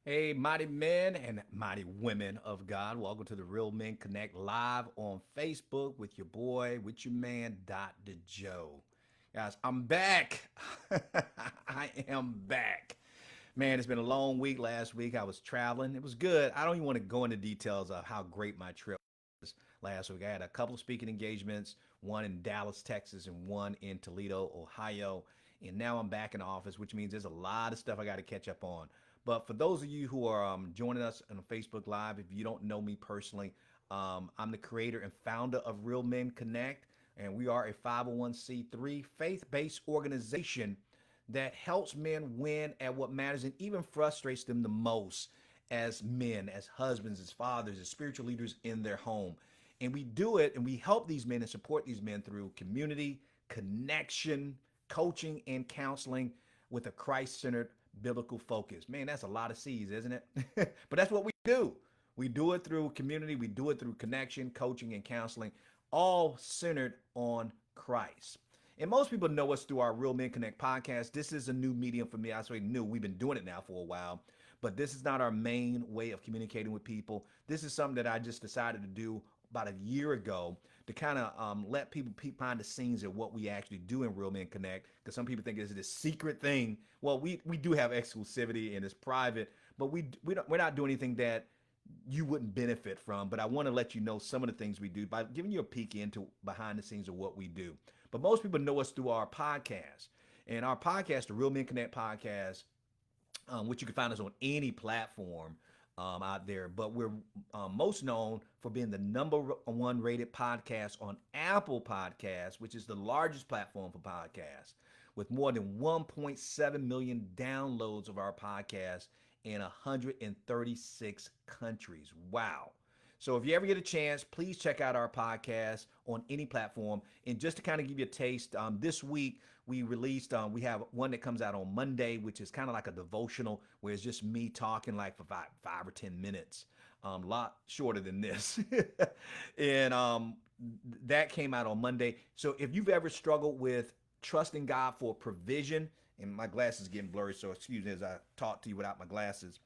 Hey, mighty men and mighty women of God. Welcome to the Real Men Connect live on Facebook with your boy, with your man, Dr. Joe. Guys, I'm back. I am back. Man, it's been a long week. Last week I was traveling. It was good. I don't even want to go into details of how great my trip was last week. I had a couple of speaking engagements, one in Dallas, Texas, and one in Toledo, Ohio. And now I'm back in the office, which means there's a lot of stuff I got to catch up on. But for those of you who are joining us on Facebook Live, if you don't know me personally, I'm the creator and founder of Real Men Connect, and we are a 501c3 faith based organization that helps men win at what matters and even frustrates them the most as men, as husbands, as fathers, as spiritual leaders in their home. And we do it and we help these men and support these men through community, connection, coaching, and counseling with a Christ centered biblical focus. Man, that's a lot of C's, isn't it? But that's what we do. We do it through community, we do it through connection, coaching, and counseling, all centered on Christ. And most people know us through our Real Men Connect podcast. This is a new medium for me. I say new. We've been doing it now for a while, but this is not our main way of communicating with people. This is something that I just decided to do about a year ago to kind of let people peep behind the scenes of what we actually do in Real Men Connect. Because some people think it's this secret thing. Well, we do have exclusivity and it's private, but we're not doing anything that you wouldn't benefit from. But I want to let you know some of the things we do by giving you a peek into behind the scenes of what we do. But most people know us through our podcast. And our podcast, the Real Men Connect podcast, which you can find us on any platform out there. But we're most known for being the number one rated podcast on Apple Podcasts, which is the largest platform for podcasts, with more than 1.7 million downloads of our podcast in 136 countries. Wow. So if you ever get a chance, please check out our podcast on any platform. And just to kind of give you a taste, this week we released, we have one that comes out on Monday, which is kind of like a devotional where it's just me talking like for five or 10 minutes, a lot shorter than this. and that came out on Monday. So if you've ever struggled with trusting God for provision, and my glasses getting blurry, so excuse me as I talk to you without my glasses.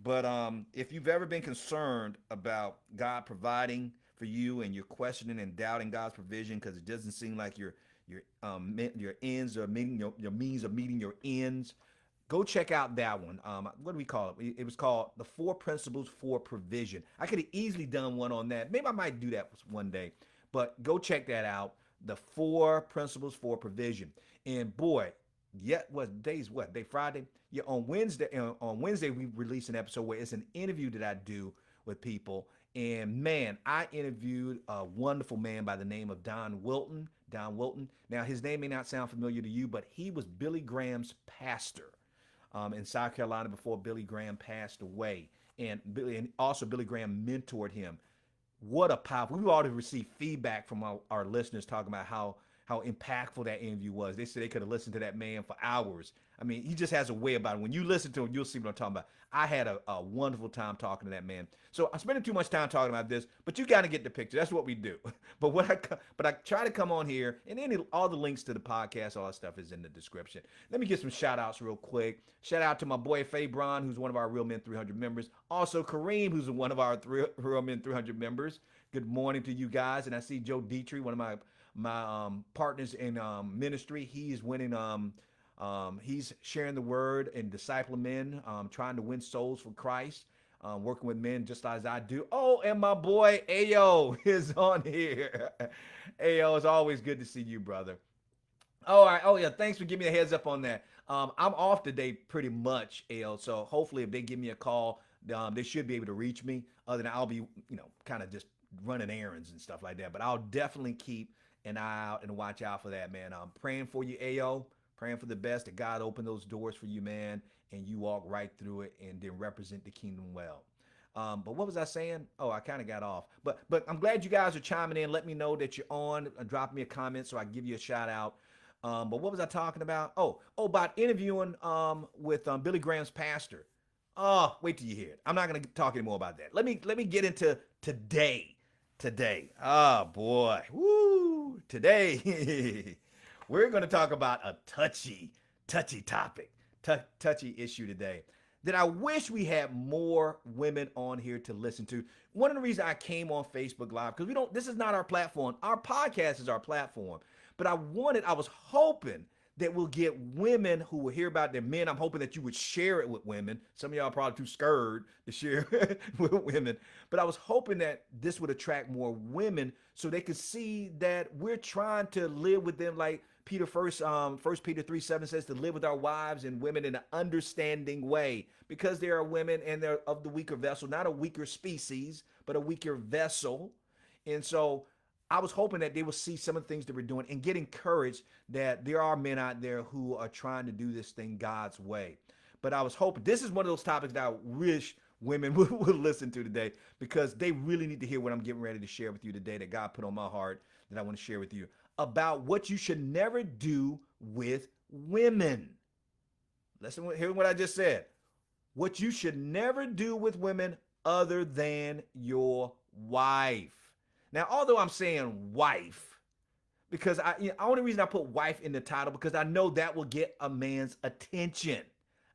But if you've ever been concerned about God providing for you and you're questioning and doubting God's provision because it doesn't seem like your ends are meeting your means are meeting your ends, go check out that one. What do we call it? It was called The Four Principles for Provision. I could have easily done one on that. Maybe I might do that one day, but go check that out. The Four Principles for Provision. And boy, yet what day Friday? Yeah, on Wednesday. On Wednesday we released an episode where it's an interview that I do with people. And man, I interviewed a wonderful man by the name of Don Wilton. Don Wilton. Now his name may not sound familiar to you, but he was Billy Graham's pastor in South Carolina before Billy Graham passed away. And also Billy Graham mentored him. What a powerful. We've already received feedback from our listeners talking about how impactful that interview was. They said they could have listened to that man for hours. I mean, he just has a way about it. When you listen to him, you'll see what I'm talking about. I had a wonderful time talking to that man. So I'm spending too much time talking about this, but you got to get the picture. That's what we do. But I try to come on here, and all the links to the podcast, all that stuff is in the description. Let me get some shout outs real quick. Shout out to my boy Fabron, who's one of our Real Men 300 members. Also Kareem, who's one of our Real Men 300 members. Good morning to you guys. And I see Joe Dietrich, one of my partners in ministry. He's winning. He's sharing the word and discipling men, trying to win souls for Christ, working with men just as I do. Oh, and my boy Ayo is on here. Ayo, it's always good to see you, brother. All right. Oh yeah. Thanks for giving me a heads up on that. I'm off today pretty much, Ayo. So hopefully, if they give me a call, they should be able to reach me. Other than I'll be, kind of just running errands and stuff like that. But I'll definitely keep an eye out and watch out for that, man. I'm praying for you, Ayo. Praying for the best that God open those doors for you, man, and you walk right through it and then represent the kingdom well. But what was I saying? Oh, I kind of got off. But I'm glad you guys are chiming in. Let me know that you're on. Drop me a comment so I can give you a shout out. But what was I talking about? About interviewing with Billy Graham's pastor. Oh, wait till you hear it. I'm not gonna talk anymore about that. Let me get into today. Today. Oh boy. Woo! Today we're gonna talk about a touchy topic. Touchy issue today. that I wish we had more women on here to listen to. One of the reasons I came on Facebook Live, because we don't, this is not our platform. Our podcast is our platform. But I was hoping that we'll get women who will hear about their men. I'm hoping that you would share it with women. Some of y'all are probably too scared to share with women. But I was hoping that this would attract more women so they could see that we're trying to live with them like Peter First Peter 3:7 says, to live with our wives and women in an understanding way, because they are women and they're of the weaker vessel, not a weaker species, but a weaker vessel. And so I was hoping that they will see some of the things that we're doing and get encouraged that there are men out there who are trying to do this thing God's way. But I was hoping this is one of those topics that I wish women would listen to today, because they really need to hear what I'm getting ready to share with you today that God put on my heart that I want to share with you about what you should never do with women. Listen, hear what I just said. What you should never do with women other than your wife. Now, although I'm saying wife, because the only reason I put wife in the title, because I know that will get a man's attention.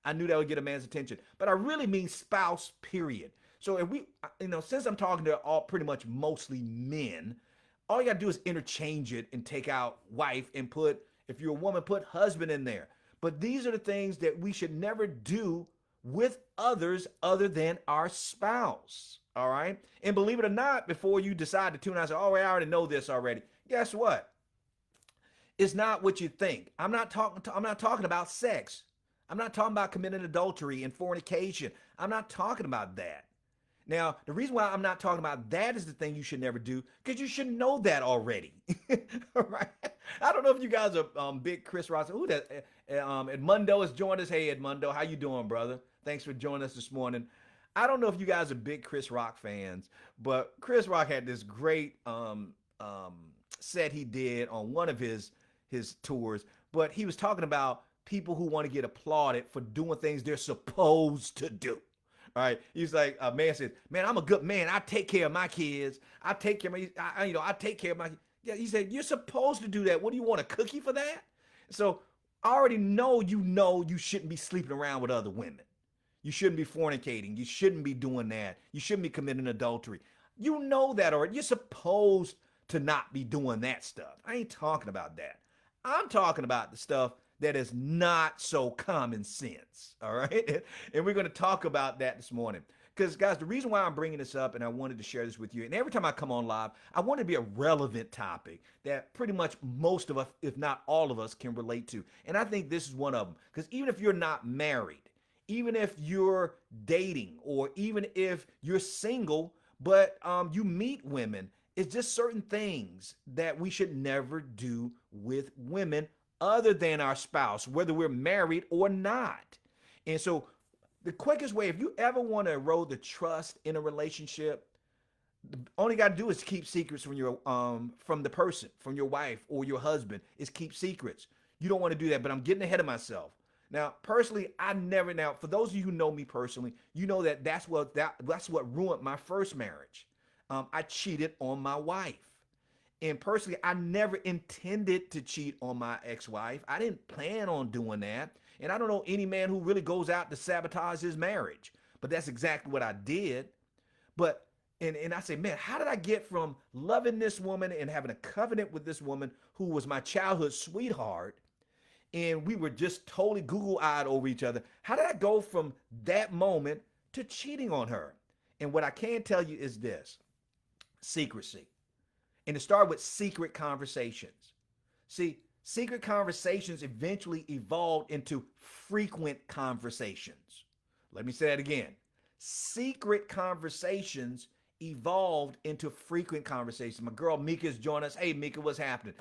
I knew that would get a man's attention, but I really mean spouse, period. So if we, since I'm talking to all pretty much mostly men, all you gotta do is interchange it and take out wife and put, if you're a woman, put husband in there. But these are the things that we should never do with others other than our spouse. All right. And believe it or not, before you decide to tune out and say, oh, I already know this already. Guess what? It's not what you think. I'm not talking about sex. I'm not talking about committing adultery and fornication. I'm not talking about that. Now, the reason why I'm not talking about that is the thing you should never do, because you should know that already. All right. I don't know if you guys are big Chris Rock. Who that? Edmundo has joined us. Hey, Edmundo, how you doing, brother? Thanks for joining us this morning. I don't know if you guys are big Chris Rock fans, but Chris Rock had this great set he did on one of his tours. But he was talking about people who want to get applauded for doing things they're supposed to do. All right. He's like, a man says, man, I'm a good man. I take care of my kids. I take care of I take care of my, yeah. He said, you're supposed to do that. What do you want, a cookie for that? So I already know you shouldn't be sleeping around with other women. You shouldn't be fornicating. You shouldn't be doing that. You shouldn't be committing adultery. You know that already. You're supposed to not be doing that stuff. I ain't talking about that. I'm talking about the stuff that is not so common sense, all right? And we're going to talk about that this morning. Because, guys, the reason why I'm bringing this up, and I wanted to share this with you, and every time I come on live, I want it to be a relevant topic that pretty much most of us, if not all of us, can relate to. And I think this is one of them. Because even if you're not married, even if you're dating, or even if you're single, but you meet women, it's just certain things that we should never do with women other than our spouse, whether we're married or not. And so the quickest way, if you ever want to erode the trust in a relationship, all you got to do is keep secrets from your from the person, from your wife or your husband, is keep secrets. You don't want to do that, but I'm getting ahead of myself. Now, personally, now, for those of you who know me personally, you know that that's what ruined my first marriage. I cheated on my wife. And personally, I never intended to cheat on my ex-wife. I didn't plan on doing that. And I don't know any man who really goes out to sabotage his marriage. But that's exactly what I did. But, and I say, man, how did I get from loving this woman and having a covenant with this woman who was my childhood sweetheart, and we were just totally Google-eyed over each other? How did I go from that moment to cheating on her? And what I can tell you is this: secrecy. And it started with secret conversations. See, secret conversations eventually evolved into frequent conversations. Let me say that again. Secret conversations evolved into frequent conversations. My girl Mika's joined us. Hey, Mika, what's happening?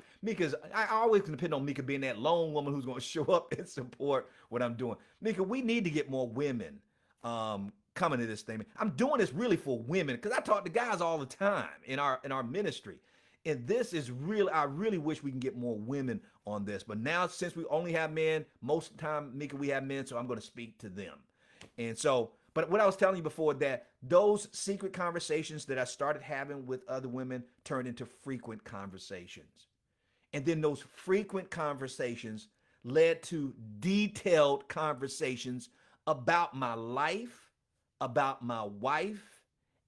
I always can depend on Mika being that lone woman who's going to show up and support what I'm doing. Mika, we need to get more women coming to this thing. I'm doing this really for women, because I talk to guys all the time in our ministry. And this is real. I really wish we can get more women on this. But now, since we only have men, most of the time, Mika, we have men, so I'm going to speak to them. And so, but what I was telling you before, that those secret conversations that I started having with other women turned into frequent conversations. And then those frequent conversations led to detailed conversations about my life, about my wife,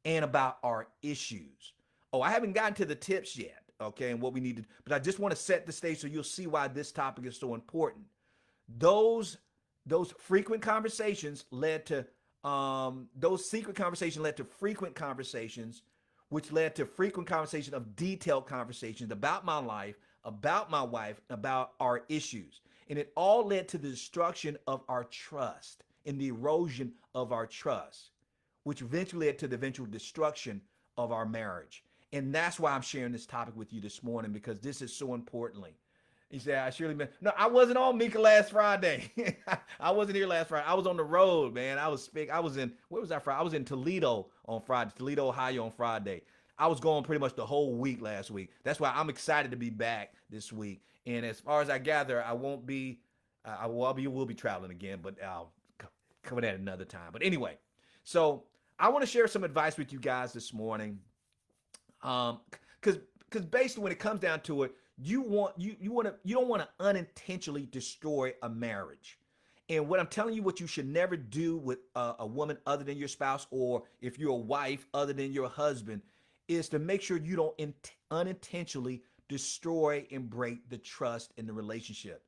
and about our issues. Oh, I haven't gotten to the tips yet, okay, and what we need to, but I just want to set the stage so you'll see why this topic is so important. Those those frequent conversations led to those secret conversations led to frequent conversations, which led to frequent conversation of detailed conversations about my life, about my wife, about our issues. And it all led to the destruction of our trust and the erosion of our trust, which eventually led to the eventual destruction of our marriage. And that's why I'm sharing this topic with you this morning, because this is so importantly. He said, I surely meant. No, I wasn't on Mika last Friday. I wasn't here last Friday. I was on the road, man. I was speak. I was in, where was I Friday? I was in Toledo on Friday, Toledo, Ohio on Friday. I was going pretty much the whole week last week. That's why I'm excited to be back this week. And as far as I gather, I won't be, will be traveling again, but I'll cover that another time. But anyway, so I want to share some advice with you guys this morning. Because basically when it comes down to it, you don't want to unintentionally destroy a marriage. And what I'm telling you, what you should never do with a woman other than your spouse, or if you're a wife other than your husband, is to make sure you don't unintentionally destroy and break the trust in the relationship.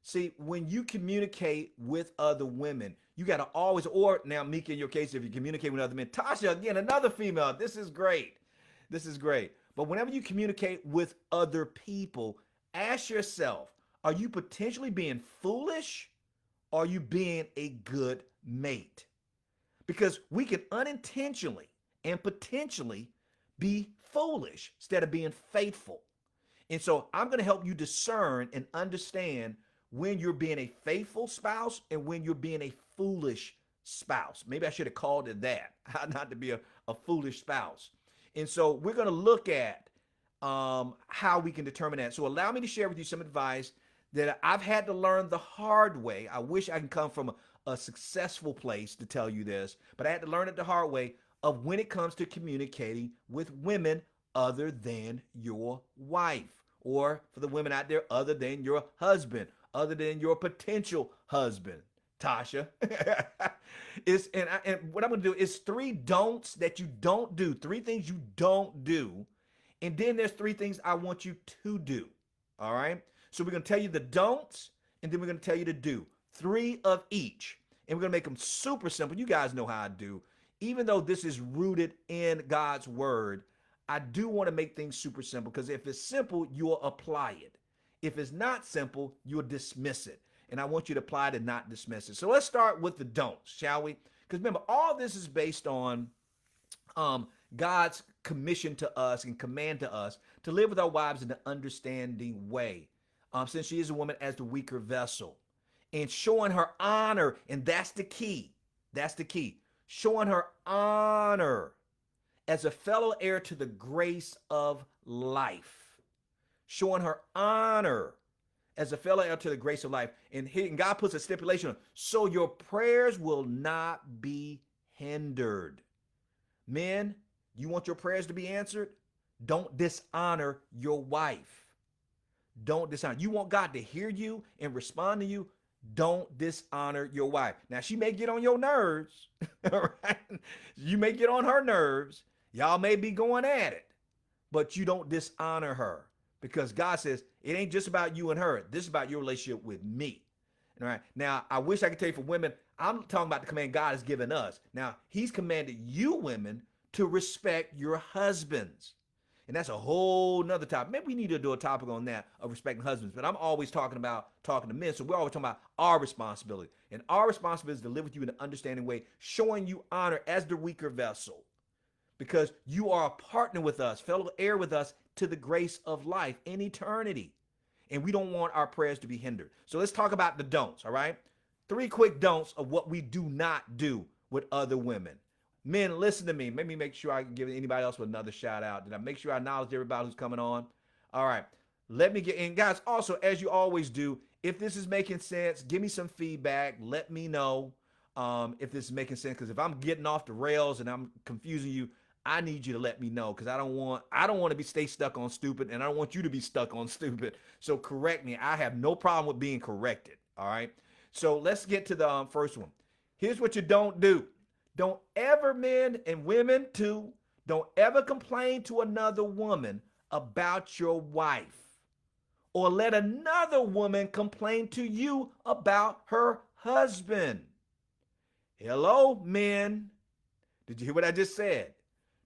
See, when you communicate with other women, you got to always, or now, Mika, in your case, if you communicate with other men, Tasha, again, another female, this is great. This is great. But whenever you communicate with other people, ask yourself, are you potentially being foolish? Or are you being a good mate? Because we can unintentionally and potentially be foolish instead of being faithful. And so I'm going to help you discern and understand when you're being a faithful spouse and when you're being a foolish spouse. Maybe I should have called it that, not to be a foolish spouse. And so we're going to look at how we can determine that. So allow me to share with you some advice that I've had to learn the hard way. I wish I can come from a successful place to tell you this, but I had to learn it the hard way of when it comes to communicating with women other than your wife, or for the women out there, other than your husband, other than your potential husband. Tasha. And what I'm going to do is 3 don'ts that you don't do, 3 things you don't do. And then there's 3 things I want you to do. All right. So we're going to tell you the don'ts, and then we're going to tell you to do 3 of each. And we're going to make them super simple. You guys know how I do. Even though this is rooted in God's word, I do want to make things super simple, because if it's simple, you'll apply it. If it's not simple, you'll dismiss it. And I want you to apply it and not dismiss it. So let's start with the don'ts, shall we? Because remember, all this is based on God's commission to us and command to us to live with our wives in an understanding way, since she is a woman as the weaker vessel, and showing her honor. And that's the key. That's the key. Showing her honor as a fellow heir to the grace of life. Showing her honor as a fellow heir to the grace of life. And God puts a stipulation on, so your prayers will not be hindered. Men, you want your prayers to be answered? Don't dishonor your wife. Don't dishonor. You want God to hear you and respond to you? Don't dishonor your wife. Now, she may get on your nerves, right? You may get on her nerves. Y'all may be going at it, but you don't dishonor her, because God says it ain't just about you and her. This is about your relationship with me. All right. Now, I wish I could tell you for women, I'm talking about the command God has given us. Now, he's commanded you women to respect your husbands. And that's a whole nother topic. Maybe we need to do a topic on that, of respecting husbands. But I'm always talking to men. So we're always talking about our responsibility. And our responsibility is to live with you in an understanding way, showing you honor as the weaker vessel, because you are a partner with us, fellow heir with us to the grace of life in eternity. And we don't want our prayers to be hindered. So let's talk about the don'ts, all right? 3 quick don'ts of what we do not do with other women. Men, listen to me. Let me make sure I can give anybody else another shout out. Did I make sure I acknowledge everybody who's coming on? All right. Let me get in. Guys, also, as you always do, if this is making sense, give me some feedback. Let me know if this is making sense. Because if I'm getting off the rails and I'm confusing you, I need you to let me know, because I don't want to stay stuck on stupid, and I don't want you to be stuck on stupid. So correct me. I have no problem with being corrected. All right. So let's get to the first one. Here's what you don't do. Don't ever, men and women too, don't ever complain to another woman about your wife, or let another woman complain to you about her husband. Hello, men. Did you hear what I just said?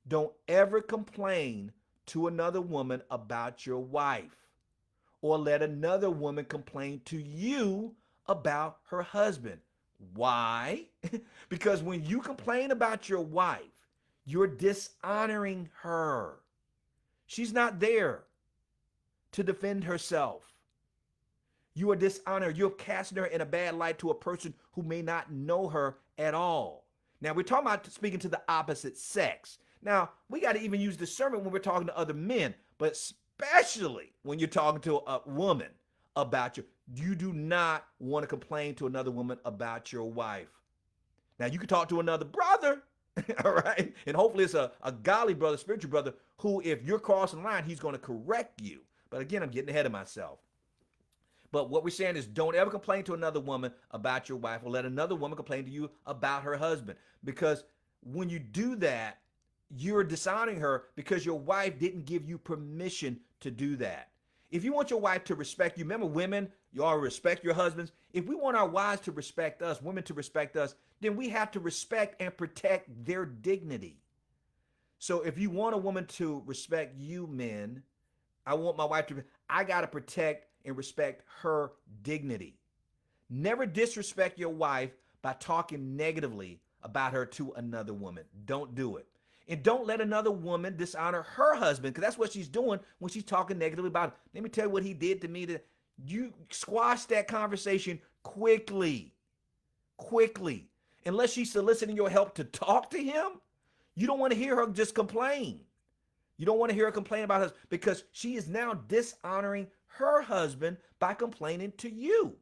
Don't ever complain to another woman about your wife, or let another woman complain to you about her husband. Why? Because when you complain about your wife, you're dishonoring her. She's not there to defend herself. You are dishonored. You're casting her in a bad light to a person who may not know her at all. Now, we're talking about speaking to the opposite sex. Now, we got to even use discernment when we're talking to other men, but especially when you're talking to a woman about you do not want to complain to another woman about your wife. Now, you can talk to another brother, all right? And hopefully it's a godly brother, spiritual brother, who, if you're crossing the line, he's going to correct you. But again, I'm getting ahead of myself. But what we're saying is don't ever complain to another woman about your wife, or let another woman complain to you about her husband. Because when you do that, you're dishonoring her because your wife didn't give you permission to do that. If you want your wife to respect you, remember, women, you all respect your husbands. If we want our wives to respect us, women to respect us, then we have to respect and protect their dignity. So if you want a woman to respect you, men, I want my wife to, I got to protect and respect her dignity. Never disrespect your wife by talking negatively about her to another woman. Don't do it. And don't let another woman dishonor her husband, because that's what she's doing when she's talking negatively about him. Let me tell you what he did to me. You squash that conversation quickly. Quickly. Unless she's soliciting your help to talk to him, you don't want to hear her just complain. You don't want to hear her complain about us, because she is now dishonoring her husband by complaining to you.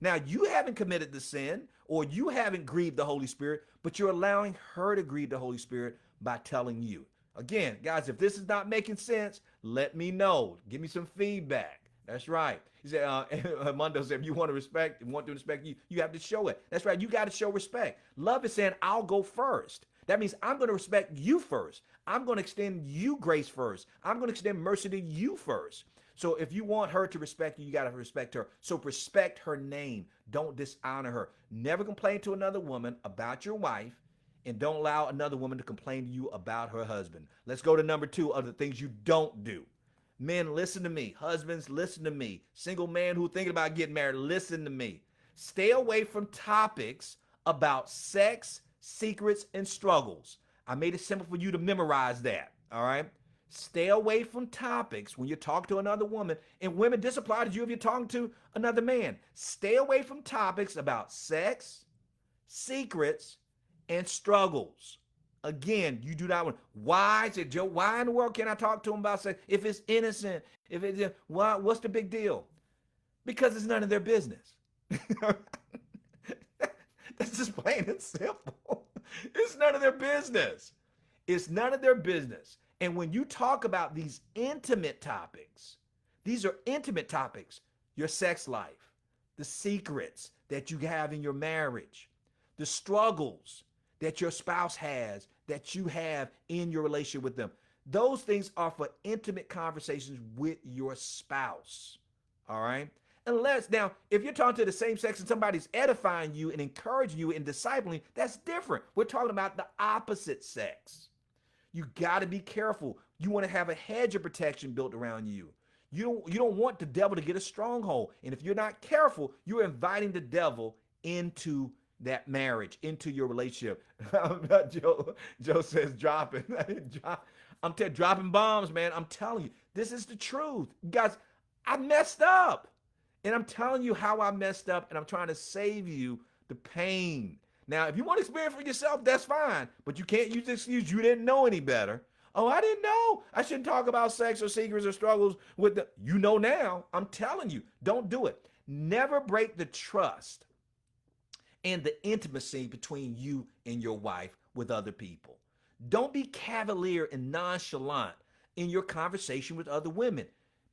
Now, you haven't committed the sin, or you haven't grieved the Holy Spirit, but you're allowing her to grieve the Holy Spirit by telling you. Again, guys, if this is not making sense, let me know. Give me some feedback. That's right. He said, Armando said, if you want to respect and want to respect you, you have to show it. That's right. You got to show respect. Love is saying, I'll go first. That means I'm going to respect you first. I'm going to extend you grace first. I'm going to extend mercy to you first. So if you want her to respect you, you got to respect her. So respect her name. Don't dishonor her. Never complain to another woman about your wife, and don't allow another woman to complain to you about her husband. Let's go to number 2 of the things you don't do. Men, listen to me. Husbands, listen to me. Single man who thinking about getting married, listen to me. Stay away from topics about sex, secrets, and struggles. I made it simple for you to memorize that, all right? Stay away from topics when you talk to another woman. And women, this applies to you if you're talking to another man. Stay away from topics about sex, secrets, and struggles. Again, you do not want. Why? Said Joe, why in the world can I talk to him about sex if it's innocent? If it's why? What's the big deal? Because it's none of their business. That's just plain and simple. It's none of their business. It's none of their business. And when you talk about these intimate topics, these are intimate topics. Your sex life, the secrets that you have in your marriage, the struggles that your spouse has, that you have in your relationship with them. Those things are for intimate conversations with your spouse. All right? Unless, now, if you're talking to the same sex and somebody's edifying you and encouraging you and discipling, that's different. We're talking about the opposite sex. You got to be careful. You want to have a hedge of protection built around you. You don't want the devil to get a stronghold. And if you're not careful, you're inviting the devil into that marriage, into your relationship. Joe says dropping. I'm dropping bombs, man. I'm telling you, this is the truth. Guys, I messed up. And I'm telling you how I messed up, and I'm trying to save you the pain. Now, if you want to experience for yourself, that's fine. But you can't use the excuse you didn't know any better. Oh, I didn't know. I shouldn't talk about sex or secrets or struggles with the, you know now. I'm telling you, don't do it. Never break the trust and the intimacy between you and your wife with other people. Don't be cavalier and nonchalant in your conversation with other women.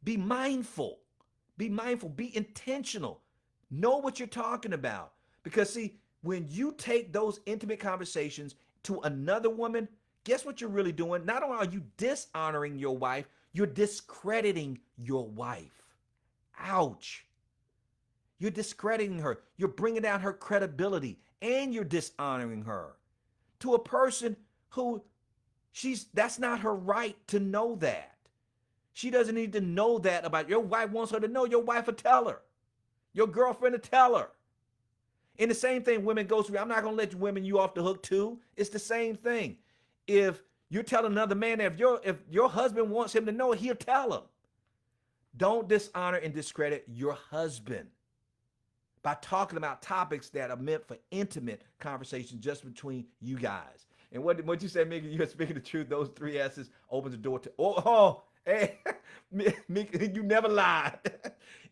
Be mindful. Be mindful. Be intentional. Know what you're talking about. Because see, When you take those intimate conversations to another woman, guess what you're really doing? Not only are you dishonoring your wife, you're discrediting your wife. Ouch. You're discrediting her. You're bringing down her credibility, and you're dishonoring her to a person who that's not her right to know that. She doesn't need to know that about your wife. Wants her to know. Your wife will tell her. Your girlfriend will tell her. And the same thing women go through. I'm not going to let women you off the hook too. It's the same thing. If you're telling another man that if your husband wants him to know, he'll tell him. Don't dishonor and discredit your husband by talking about topics that are meant for intimate conversation just between you guys. And what you said, Mika, you're speaking the truth. Those three S's opens the door to, hey, Mika, you never lied.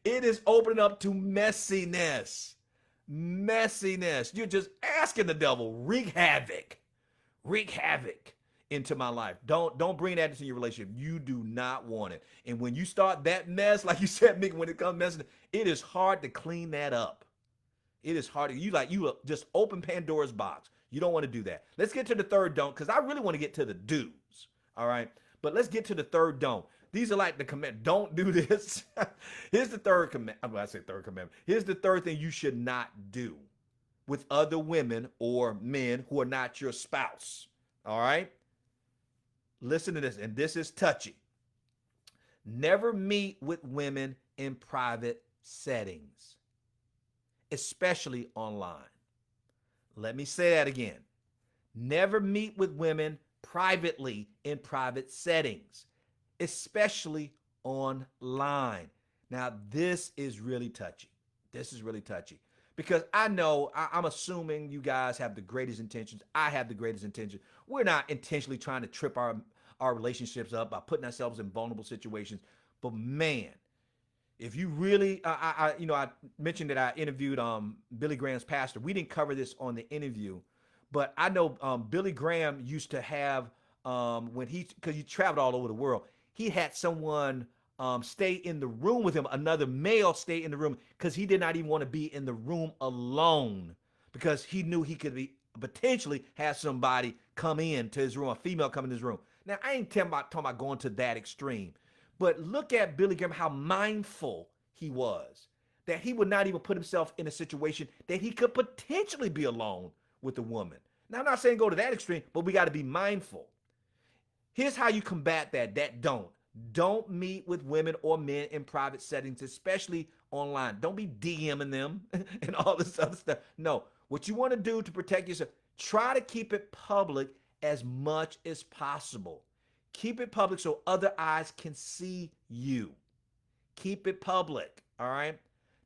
It is opening up to messiness. Messiness. You're just asking the devil, wreak havoc into my life. Don't bring that into your relationship. You do not want it. And when you start that mess, like you said, Mick, when it comes messing, it is hard to clean that up. It is hard. You just open Pandora's box. You don't want to do that. Let's get to the third don't, because I really want to get to the do's. All right. But let's get to the third don't. These are like the command. Don't do this. Here's the third command. I say third commandment. Here's the third thing you should not do with other women or men who are not your spouse. All right. Listen to this, and this is touchy. Never meet with women in private settings, especially online. Let me say that again. Never meet with women privately in private settings, especially online. Now, this is really touchy. This is really touchy because I'm assuming you guys have the greatest intentions. I have the greatest intentions. We're not intentionally trying to trip our relationships up by putting ourselves in vulnerable situations. But man, if you really, I mentioned that I interviewed Billy Graham's pastor. We didn't cover this on the interview, but I know Billy Graham used to have because he traveled all over the world. He had someone stay in the room with him, another male stay in the room because he did not even want to be in the room alone because he knew he could potentially have somebody come in to his room, a female come in his room. Now, I ain't talking about going to that extreme, but look at Billy Graham, how mindful he was, that he would not even put himself in a situation that he could potentially be alone with a woman. Now, I'm not saying go to that extreme, but we got to be mindful. Here's how you combat that don't meet with women or men in private settings, especially online. Don't be DMing them and all this other stuff. No, what you want to do to protect yourself, try to keep it public as much as possible. Keep it public so other eyes can see you. Keep it public, all right?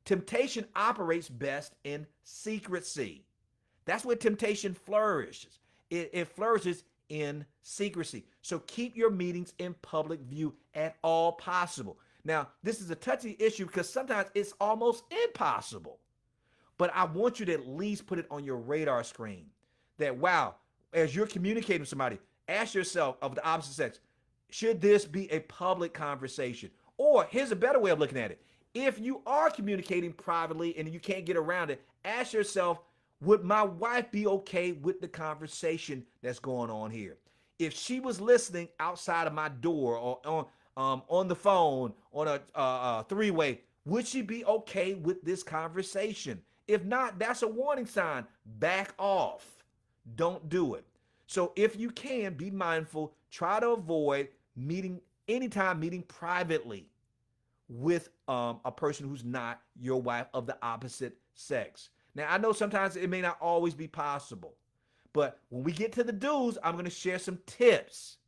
Temptation operates best in secrecy. That's where temptation flourishes. It flourishes in secrecy. So keep your meetings in public view at all possible. Now, this is a touchy issue because sometimes it's almost impossible. But I want you to at least put it on your radar screen that, wow, as you're communicating with somebody, ask yourself of the opposite sex, should this be a public conversation? Or here's a better way of looking at it. If you are communicating privately and you can't get around it, ask yourself, would my wife be okay with the conversation that's going on here? If she was listening outside of my door or on the phone, on a three-way, would she be okay with this conversation? If not, that's a warning sign. Back off. Don't do it. So if you can, be mindful. Try to avoid meeting privately with a person who's not your wife of the opposite sex. Now, I know sometimes it may not always be possible, but when we get to the do's, I'm going to share some tips.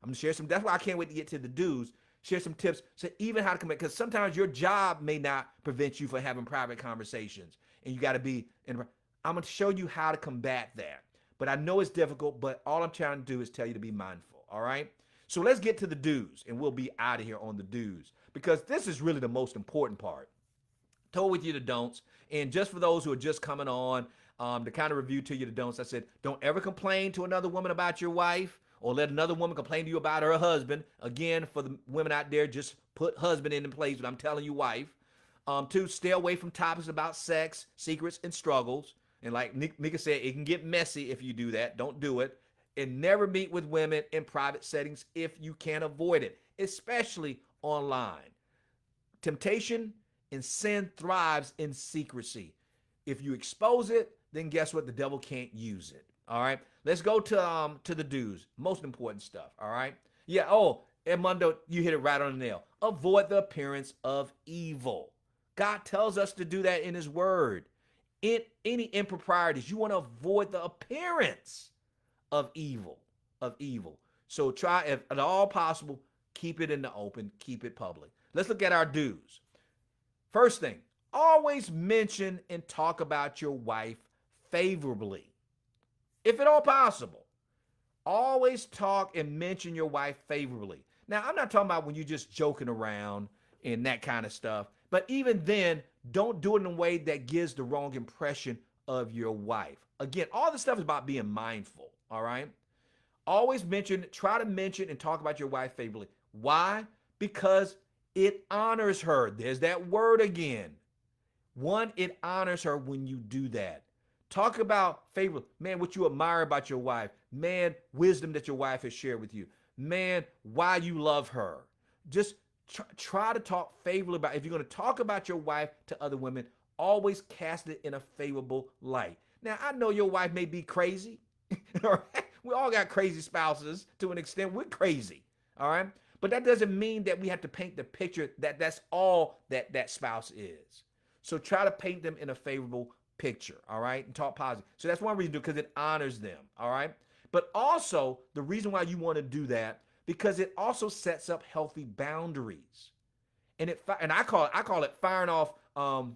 That's why I can't wait to get to the do's, share some tips. So even how to commit, because sometimes your job may not prevent you from having private conversations and you got to be I'm going to show you how to combat that. But I know it's difficult, but all I'm trying to do is tell you to be mindful. All right. So let's get to the do's and we'll be out of here on the do's because this is really the most important part. Told with you the don'ts. And just for those who are just coming on, to kind of review to you the don'ts, I said, don't ever complain to another woman about your wife or let another woman complain to you about her husband. Again, for the women out there, just put husband in place, but I'm telling you wife. 2, stay away from topics about sex, secrets, and struggles. And like Mika said, it can get messy if you do that. Don't do it. And never meet with women in private settings if you can avoid it, especially online. Temptation and sin thrives in secrecy. If you expose it, then guess what? The devil can't use it. All right. Let's go to the do's. Most important stuff. All right. Yeah. Oh, Edmundo, you hit it right on the nail. Avoid the appearance of evil. God tells us to do that in His Word. In any improprieties, you want to avoid the appearance of evil. Of evil. So try, if at all possible, keep it in the open, keep it public. Let's look at our do's. First thing, always mention and talk about your wife favorably, if at all possible. Always talk and mention your wife favorably. Now, I'm not talking about when you're just joking around and that kind of stuff, but even then, don't do it in a way that gives the wrong impression of your wife. Again, all this stuff is about being mindful, all right? Always mention, try to mention and talk about your wife favorably. Why? Because it honors her. There's that word again. One, it honors her when you do that. Talk about favorably. Man, what you admire about your wife. Man, wisdom that your wife has shared with you. Man, why you love her. Just try to talk favorably about. If you're going to talk about your wife to other women, always cast it in a favorable light. Now, I know your wife may be crazy. We all got crazy spouses to an extent. We're crazy. All right. But that doesn't mean that we have to paint the picture that that's all that that spouse is. So try to paint them in a favorable picture, all right, and talk positive. So that's one reason to do, because it honors them, all right. But also the reason why you want to do that, because it also sets up healthy boundaries, and I call it firing off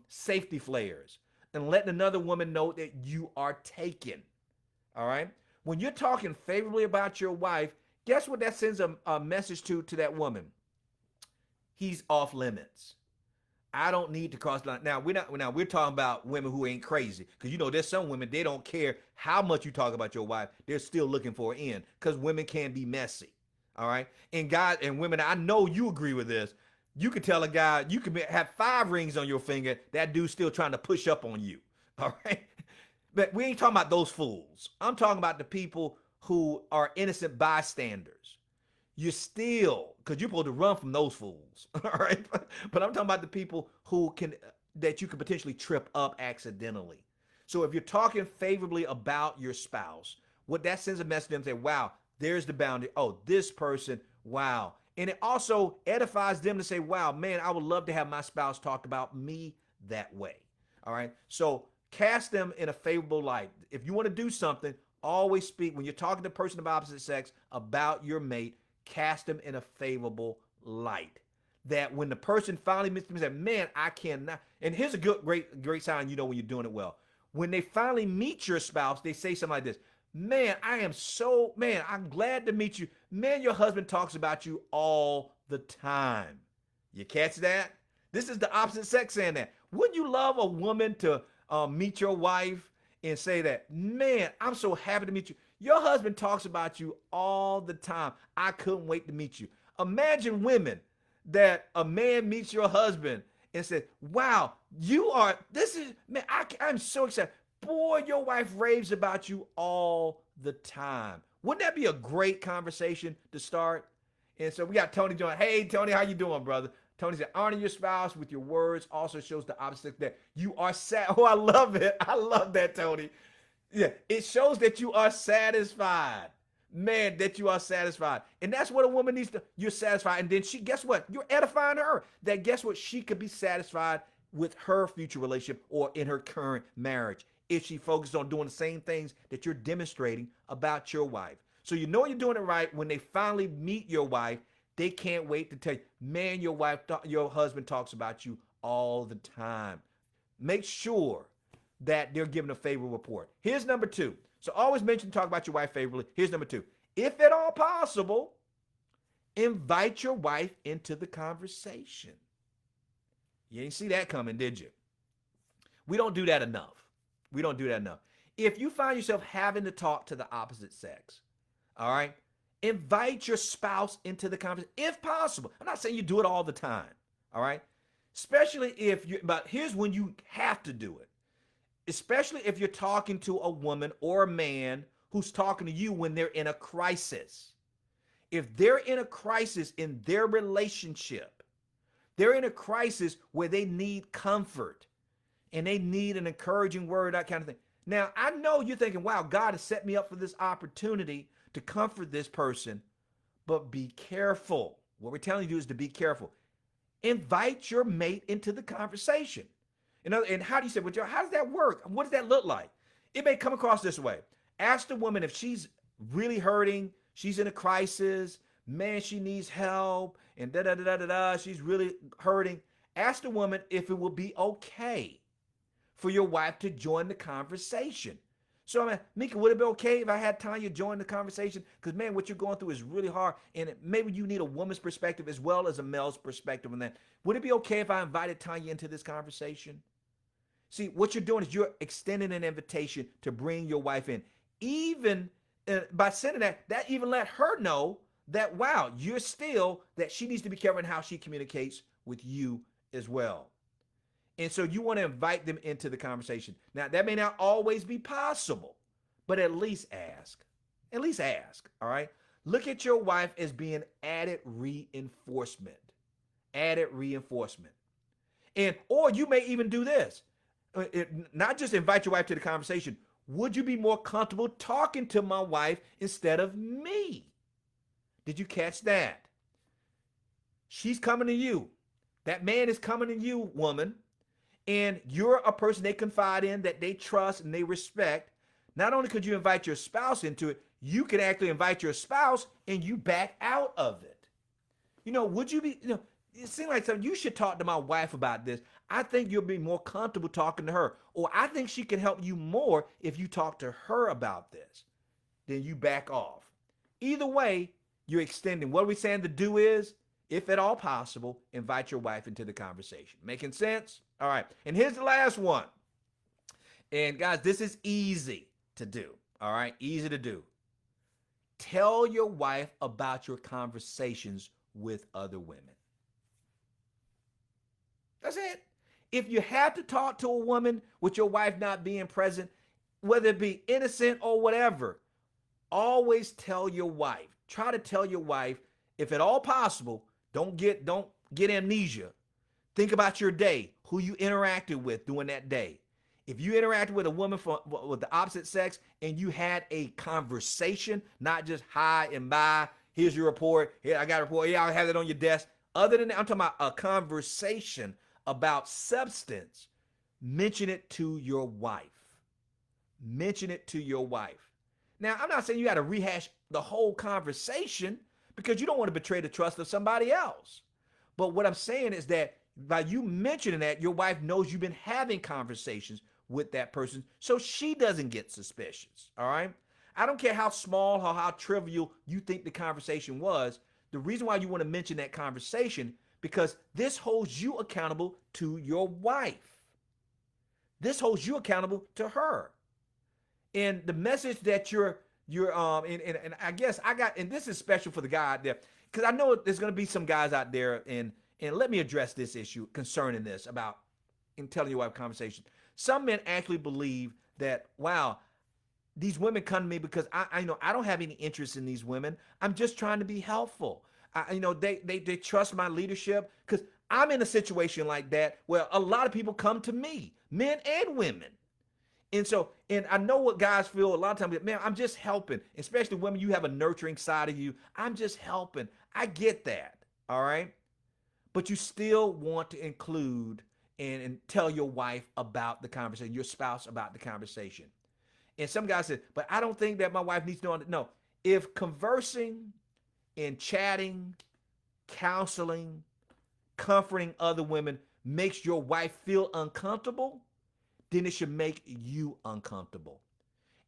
safety flares and letting another woman know that you are taken, all right. When you're talking favorably about your wife, guess what that sends a message to that woman? He's off limits. I don't need to cross the line. Now we're talking about women who ain't crazy, because there's some women, they don't care how much you talk about your wife, they're still looking for an end, because women can be messy. All right, and guys and women, I know you agree with this. You can tell a guy you can have 5 rings on your finger, that dude's still trying to push up on you. All right, but we ain't talking about those fools. I'm talking about the people who are innocent bystanders. You still, because you're supposed to run from those fools, all right? But I'm talking about the people that you could potentially trip up accidentally. So if you're talking favorably about your spouse, what that sends a message to them, say, wow, there's the boundary. Oh, this person, wow. And it also edifies them to say, wow, man, I would love to have my spouse talk about me that way, all right? So cast them in a favorable light. If you want to do something, always speak, when you're talking to a person of opposite sex about your mate, cast them in a favorable light. That when the person finally meets them and says, man, I cannot. And here's a great sign when you're doing it well. When they finally meet your spouse, they say something like this: man, I'm glad to meet you. Man, your husband talks about you all the time. You catch that? This is the opposite sex saying that. Wouldn't you love a woman to meet your wife and say that, man, I'm so happy to meet you. Your husband talks about you all the time. I couldn't wait to meet you. Imagine women that a man meets your husband and says, wow, I'm so excited. Boy, your wife raves about you all the time. Wouldn't that be a great conversation to start? And so we got Tony doing, hey, Tony, how you doing, brother? Tony said, honor your spouse with your words also shows the opposite, that you are sad. Oh, I love it. I love that, Tony. Yeah, it shows that you are satisfied. Man, that you are satisfied. And that's what a woman needs to, you're satisfied. And then guess what? You're edifying her. That guess what? She could be satisfied with her future relationship or in her current marriage if she focuses on doing the same things that you're demonstrating about your wife. So you're doing it right. When they finally meet your wife, they can't wait to tell you, man, your husband talks about you all the time. Make sure that they're giving a favorable report. Here's number 2. So always talk about your wife favorably. Here's number 2. If at all possible, invite your wife into the conversation. You didn't see that coming, did you? We don't do that enough. If you find yourself having to talk to the opposite sex, all right, invite your spouse into the conversation if possible. I'm not saying you do it all the time, all right? Especially but here's when you have to do it. especially if you're talking to a woman or a man who's talking to you when they're in a crisis. If they're in a crisis in their relationship, they're in a crisis where they need comfort and they need an encouraging word, that kind of thing. Now, I know you're thinking, wow, God has set me up for this opportunity to comfort this person, but be careful. What we're telling you is to be careful. Invite your mate into the conversation. And how do you say, well, Joe, how does that work? What does that look like? It may come across this way. Ask the woman if she's really hurting, she's in a crisis, man, she needs help, and da da da da da da, she's really hurting. Ask the woman if it will be okay for your wife to join the conversation. So, I mean, Mika, would it be okay if I had Tanya join the conversation? Because, man, what you're going through is really hard, and maybe you need a woman's perspective as well as a male's perspective on that. Would it be okay if I invited Tanya into this conversation? See, what you're doing is you're extending an invitation to bring your wife in. Even by sending that, that even let her know that, wow, you're still, that she needs to be careful in how she communicates with you as well. And so you want to invite them into the conversation. Now, that may not always be possible, but at least ask. At least ask, all right? Look at your wife as being added reinforcement. Added reinforcement. And, or you may even do this. Not just invite your wife to the conversation. Would you be more comfortable talking to my wife instead of me? Did you catch that? She's coming to you. That man is coming to you, woman. And you're a person they confide in, that they trust and they respect. Not only could you invite your spouse into it, you could actually invite your spouse and you back out of it. Would you be, it seems like something you should talk to my wife about this. I think you'll be more comfortable talking to her. Or I think she can help you more if you talk to her about this. Then you back off. Either way, you're extending. What are we saying to do is, if at all possible, invite your wife into the conversation. Making sense? All right. And here's the last one. And guys, this is easy to do. All right. Easy to do. Tell your wife about your conversations with other women. That's it. If you have to talk to a woman with your wife not being present, whether it be innocent or whatever, always tell your wife. Try to tell your wife, if at all possible, don't get amnesia. Think about your day, who you interacted with during that day. If you interacted with a woman with the opposite sex and you had a conversation, not just hi and bye, here's your report, here I got a report, yeah, I'll have it on your desk. Other than that, I'm talking about a conversation about substance. Mention it to your wife. Mention it to your wife. Now, I'm not saying you got to rehash the whole conversation because you don't want to betray the trust of somebody else. But what I'm saying is that by you mentioning that, your wife knows you've been having conversations with that person, so she doesn't get suspicious, all right? I don't care how small or how trivial you think the conversation was. The reason why you want to mention that conversation, because this holds you accountable to your wife. This holds you accountable to her. And the message that and I guess and this is special for the guy out there, because I know there's going to be some guys out there, and let me address this issue concerning this about in telling your wife conversation. Some men actually believe that, wow, these women come to me because I don't have any interest in these women. I'm just trying to be helpful. They trust my leadership, because I'm in a situation like that where a lot of people come to me, men and women. And I know what guys feel a lot of times, man, I'm just helping, especially women, you have a nurturing side of you. I'm just helping. I get that. All right. But you still want to include and tell your wife about the conversation, your spouse about the conversation. And some guys said, but I don't think that my wife needs to know. No, if conversing and chatting, counseling, comforting other women makes your wife feel uncomfortable, then it should make you uncomfortable.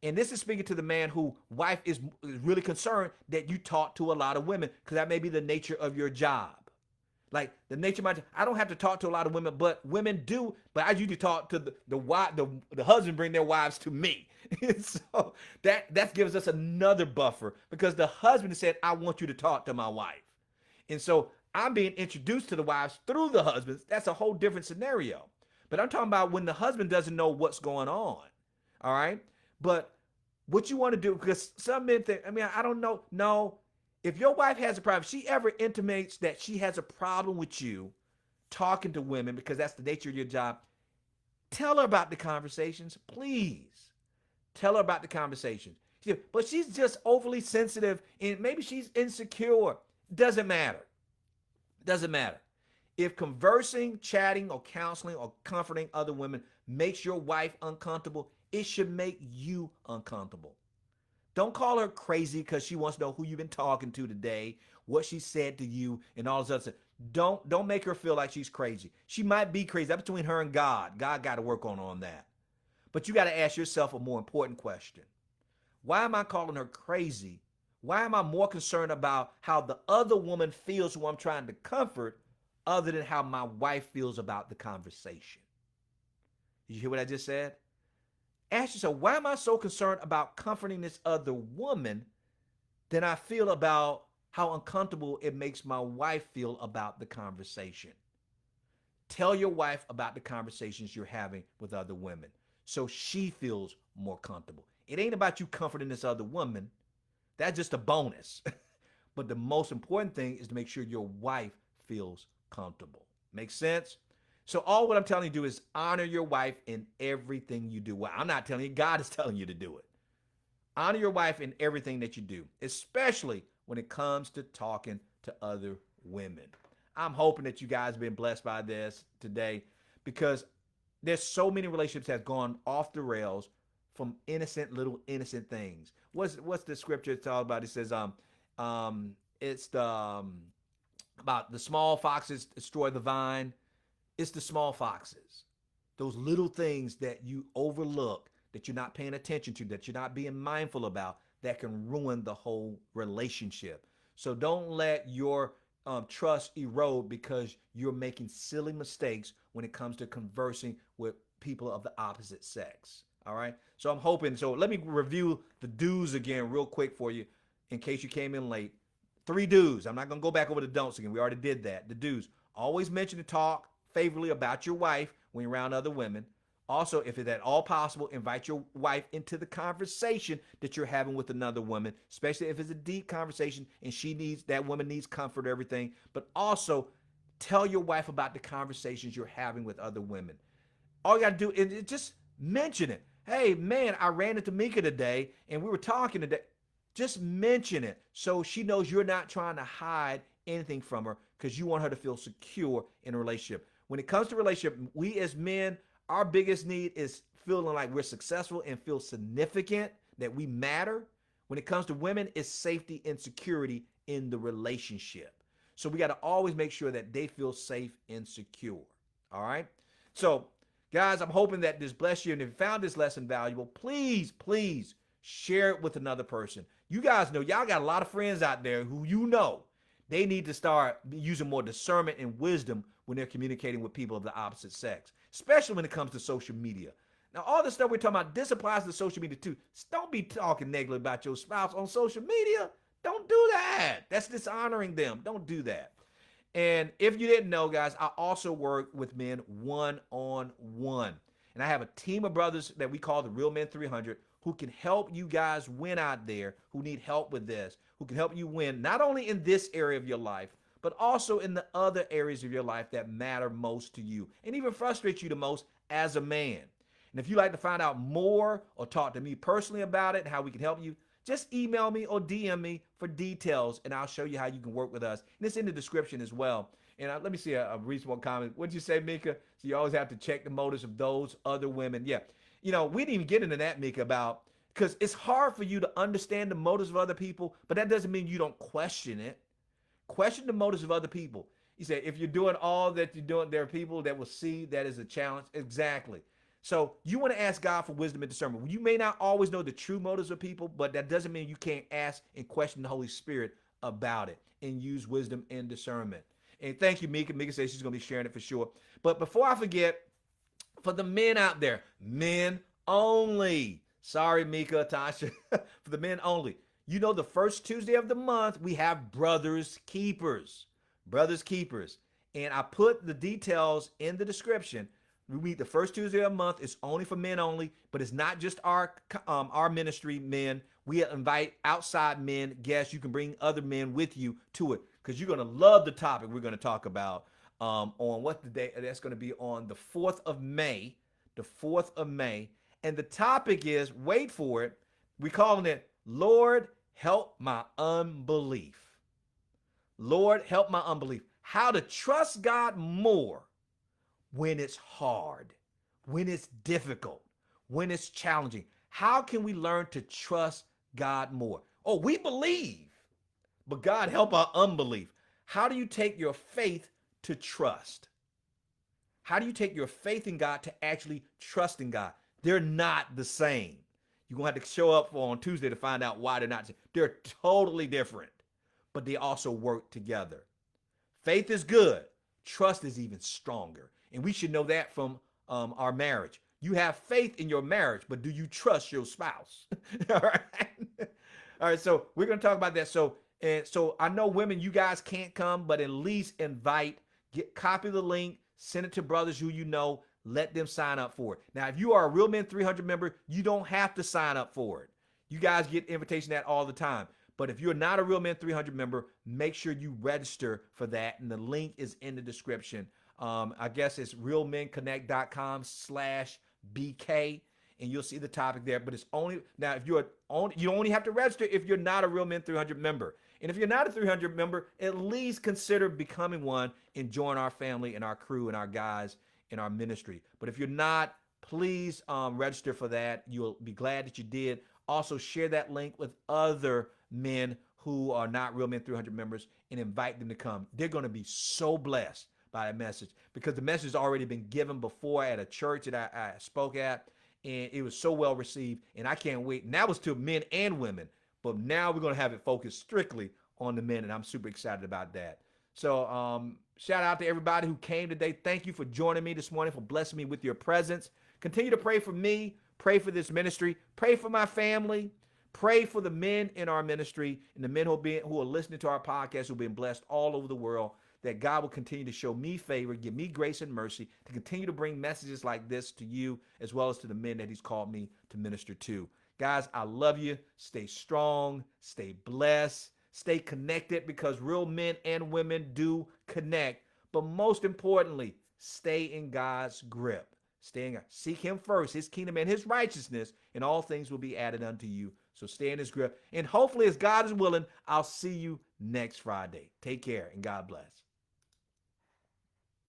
And this is speaking to the man whose wife is really concerned that you talk to a lot of women, because that may be the nature of your job. Like the nature of my job, I don't have to talk to a lot of women, but women do. But I usually talk to the husband bring their wives to me. And so that gives us another buffer, because the husband said, I want you to talk to my wife. And so I'm being introduced to the wives through the husbands. That's a whole different scenario. But I'm talking about when the husband doesn't know what's going on. All right. But what you want to do, because some men think, I mean, I don't know. No, if your wife has a problem, if she ever intimates that she has a problem with you talking to women, because that's the nature of your job, tell her about the conversations, please. Tell her about the conversations. But she's just overly sensitive and maybe she's insecure. Doesn't matter. Doesn't matter. If conversing, chatting, or counseling or comforting other women makes your wife uncomfortable, it should make you uncomfortable. Don't call her crazy because she wants to know who you've been talking to today, what she said to you, and all this other stuff. Don't make her feel like she's crazy. She might be crazy. That's between her and God. God got to work on that. But you got to ask yourself a more important question. Why am I calling her crazy? Why am I more concerned about how the other woman feels who I'm trying to comfort other than how my wife feels about the conversation? Did you hear what I just said? Ask yourself, why am I so concerned about comforting this other woman than I feel about how uncomfortable it makes my wife feel about the conversation? Tell your wife about the conversations you're having with other women so she feels more comfortable. It ain't about you comforting this other woman. That's just a bonus. But the most important thing is to make sure your wife feels comfortable. Make sense? So all what I'm telling you to do is honor your wife in everything you do. Well, I'm not telling you, God is telling you to do it. Honor your wife in everything that you do, especially when it comes to talking to other women. I'm hoping that you guys have been blessed by this today because there's so many relationships that have gone off the rails from little innocent things. What's the scripture it's all about? It says it's the about the small foxes destroy the vine. It's the small foxes, those little things that you overlook, that you're not paying attention to, that you're not being mindful about, that can ruin the whole relationship. So don't let your trust erode because you're making silly mistakes when it comes to conversing with people of the opposite sex. All right. So I'm hoping. So let me review the do's again real quick for you in case you came in late. 3 do's. I'm not going to go back over the don'ts again. We already did that. The do's. Always mention and talk favorably about your wife when you're around other women. Also, if it's at all possible, invite your wife into the conversation that you're having with another woman, especially if it's a deep conversation and that woman needs comfort, everything. But also, tell your wife about the conversations you're having with other women. All you got to do is just mention it. Hey, man, I ran into Mika today and we were talking today. Just mention it so she knows you're not trying to hide anything from her because you want her to feel secure in a relationship. When it comes to relationship, we as men, our biggest need is feeling like we're successful and feel significant, that we matter. When it comes to women, it's safety and security in the relationship. So we got to always make sure that they feel safe and secure. All right. So guys, I'm hoping that this blessed you. And if you found this lesson valuable, please, please share it with another person. You guys know, y'all got a lot of friends out there who they need to start using more discernment and wisdom when they're communicating with people of the opposite sex, especially when it comes to social media. Now, all the stuff we're talking about, this applies to social media too. Don't be talking negatively about your spouse on social media. Don't do that. That's dishonoring them. Don't do that. And if you didn't know, guys, I also work with men one-on-one. And I have a team of brothers that we call the Real Men 300 who can help you guys win out there, who need help with this, who can help you win not only in this area of your life, but also in the other areas of your life that matter most to you and even frustrate you the most as a man. And if you'd like to find out more or talk to me personally about it and how we can help you, just email me or DM me for details, and I'll show you how you can work with us. And it's in the description as well. And let me see a reasonable comment. What'd you say, Mika? So you always have to check the motives of those other women. Yeah. We didn't even get into that, Mika, because it's hard for you to understand the motives of other people, but that doesn't mean you don't question it. Question the motives of other people. You say, if you're doing all that you're doing, there are people that will see that as a challenge. Exactly. So you want to ask God for wisdom and discernment. You may not always know the true motives of people, but that doesn't mean you can't ask and question the Holy Spirit about it and use wisdom and discernment. And thank you, Mika. Mika says she's going to be sharing it for sure. But before I forget, for the men out there, men only. Sorry, Mika, Tasha. For the men only. The first Tuesday of the month, we have Brothers Keepers. Brothers Keepers. And I put the details in the description. We meet the first Tuesday of the month. It's only for men only, but it's not just our ministry men. We invite outside men, guests. You can bring other men with you to it because you're going to love the topic we're going to talk about on what the day that's going to be on the 4th of May. The 4th of May. And the topic is, wait for it, we're calling it, Lord, help my unbelief. Lord, help my unbelief. How to trust God more when it's hard, when it's difficult, when it's challenging. How can we learn to trust God more? Oh, we believe, but God, help our unbelief. How do you take your faith to trust? How do you take your faith in God to actually trust in God? They're not the same. You're going to have to show up on Tuesday to find out why they're not. They're totally different, but they also work together. Faith is good. Trust is even stronger. And we should know that from our marriage. You have faith in your marriage, but do you trust your spouse? All right. All right. So we're going to talk about that. So I know women, you guys can't come, but at least invite, copy the link, send it to brothers who you know, let them sign up for it. Now, if you are a Real Men 300 member, you don't have to sign up for it. You guys get invitation to that all the time. But if you're not a Real Men 300 member, make sure you register for that. And the link is in the description. I guess it's realmenconnect.com/BK. And you'll see the topic there. But it's only, now if you're only, you only have to register if you're not a Real Men 300 member. And if you're not a 300 member, at least consider becoming one and join our family and our crew and our guys in our ministry. But if you're not, please register for that. You'll be glad that you did. Also, share that link with other men who are not Real Men 300 members and invite them to come. They're going to be so blessed by that message because the message has already been given before at a church that I spoke at, and it was so well received, and I can't wait. And that was to men and women, but now we're going to have it focused strictly on the men, and I'm super excited about that. So shout out to everybody who came today. Thank you for joining me this morning, for blessing me with your presence. Continue to pray for me, pray for this ministry, pray for my family, pray for the men in our ministry and the men who are listening to our podcast, who've been blessed all over the world, that God will continue to show me favor, give me grace and mercy to continue to bring messages like this to you, as well as to the men that he's called me to minister to. Guys, I love you. Stay strong, stay blessed, stay connected, because real men and women do connect. But most importantly, stay in God's grip. Seek him first, his kingdom and his righteousness, and all things will be added unto you. So stay in his grip. And hopefully, as God is willing, I'll see you next Friday. Take care and God bless.